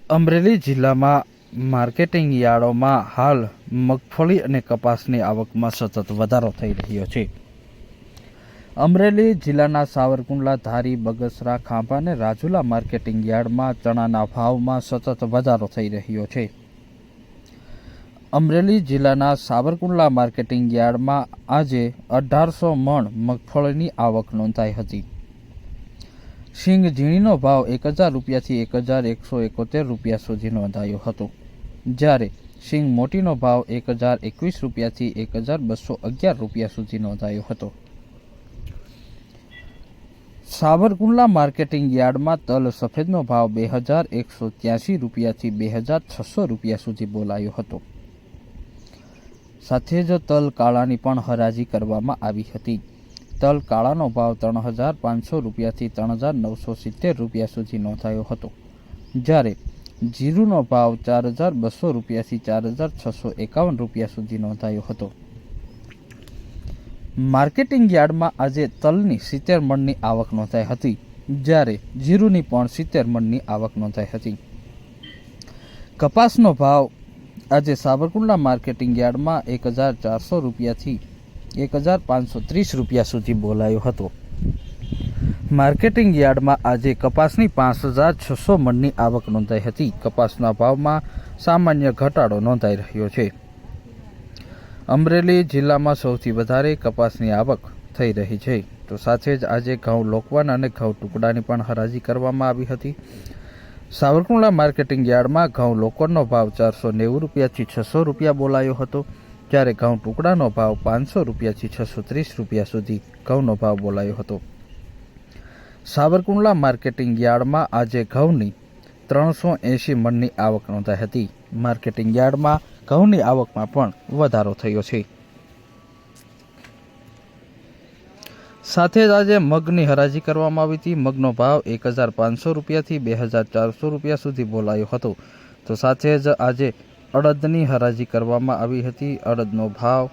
અમરેલી જિલ્લામાં માર્કેટિંગ યાર્ડોમાં હાલ મગફળી અને કપાસની આવકમાં સતત વધારો થઈ રહ્યો છે। અમરેલી જિલ્લાના સાવરકુંડલા, ધારી, બગસરા, ખાંભા અને રાજુલા માર્કેટિંગ યાર્ડમાં ચણાના ભાવમાં સતત વધારો થઈ રહ્યો છે। અમરેલી જિલ્લાના સાવરકુંડલા માર્કેટિંગ યાર્ડમાં આજે 1800 મણ મગફળીની આવક નોંધાઈ હતી। શીંગ ઝીણીનો ભાવ 1000 રૂપિયાથી 1171 રૂપિયા સુધી નોંધાયો હતો, જ્યારે શીંગ મોટીનો ભાવ 1021 રૂપિયાથી 1211 રૂપિયા સુધી નોંધાયો હતો। સાવરકુંડલા માર્કેટિંગ યાર્ડમાં તલ સફેદનો ભાવ 2183 રૂપિયાથી 2600 રૂપિયા સુધી બોલાયો હતો। સાથે જ તલ કાળાની પણ હરાજી કરવામાં આવી હતી। તલ કાળાનો ભાવ 3500 રૂપિયાથી 3970 રૂપિયા સુધી નોંધાયો હતો, જ્યારે જીરુનો ભાવ 4200 રૂપિયાથી 4651 રૂપિયા સુધી નોંધાયો હતો। માર્કેટિંગ યાર્ડમાં આજે તલની 70 મણની આવક નોંધાઈ હતી, જ્યારે જીરુની પણ 70 મણની આવક નોંધાઈ હતી। કપાસનો ભાવ આજે સાવરકુંડલા માર્કેટિંગ યાર્ડમાં 1400 રૂપિયાથી 1530 રૂપિયા સુધી બોલાયો હતો। માર્કેટિંગ યાર્ડમાં આજે કપાસની 5600 મણની આવક નોંધાઈ હતી। કપાસના ભાવમાં સામાન્ય ઘટાડો નોંધાઈ રહ્યો છે। અમરેલી જિલ્લામાં સૌથી વધારે કપાસની આવક થઈ રહી છે, તો સાથે જ આજે ઘઉં લોકવન અને ઘઉં ટુકડાની પણ હરાજી કરવામાં આવી હતી। સાવરકુંડલા માર્કેટિંગ યાર્ડમાં ઘઉં લોકવનનો ભાવ 490 રૂપિયાથી 600 રૂપિયા બોલાયો હતો, જ્યારે ઘઉં ટુકડાનો ભાવ 500 રૂપિયાથી 630 રૂપિયા સુધી ઘઉંનો ભાવ બોલાયો હતો। સાવરકુંડલા માર્કેટિંગ યાર્ડમાં આજે ઘઉંની 380 મણની આવક નોંધાઈ હતી। માર્કેટિંગ યાર્ડમાં ઘઉંની આવકમાં પણ વધારો થયો છે। સાથે જ આજે મગની હરાજી કરવામાં આવી હતી। મગનો ભાવ 1500 રૂપિયાથી 2400 રૂપિયા સુધી બોલાયો હતો, તો સાથે જ આજે અડદની હરાજી કરવામાં આવી હતી। અડદનો ભાવ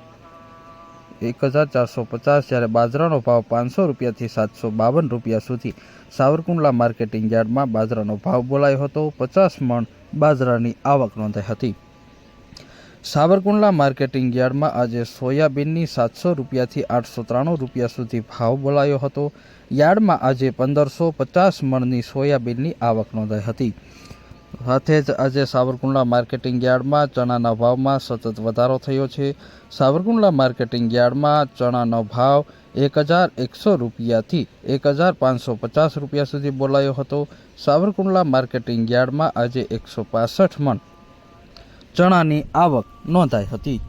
1450, જ્યારે બાજરાનો ભાવ 500 રૂપિયાથી 752 રૂપિયા સુધી સાવરકુંડલા માર્કેટિંગ યાર્ડમાં બાજરાનો ભાવ બોલાયો હતો। 50 મણ બાજરાની આવક નોંધાઈ હતી। સાવરકુંડલા માર્કેટિંગ યાર્ડમાં આજે સોયાબીનની 700 રૂપિયાથી 893 રૂપિયા સુધી ભાવ બોલાયો હતો। યાર્ડમાં આજે 1550 મણની સોયાબીનની આવક નોંધાઈ હતી। સાથે જ આજે સાવરકુંડલા માર્કેટિંગ યાર્ડમાં ચણાના ભાવમાં સતત વધારો થયો છે। સાવરકુંડલા માર્કેટિંગ યાર્ડમાં ચણાનો ભાવ 1100 રૂપિયાથી 1550 રૂપિયા સુધી બોલાયો હતો। સાવરકુંડલા માર્કેટિંગ યાર્ડમાં આજે 165 મણ ચણાની આવક નોંધાઈ હતી।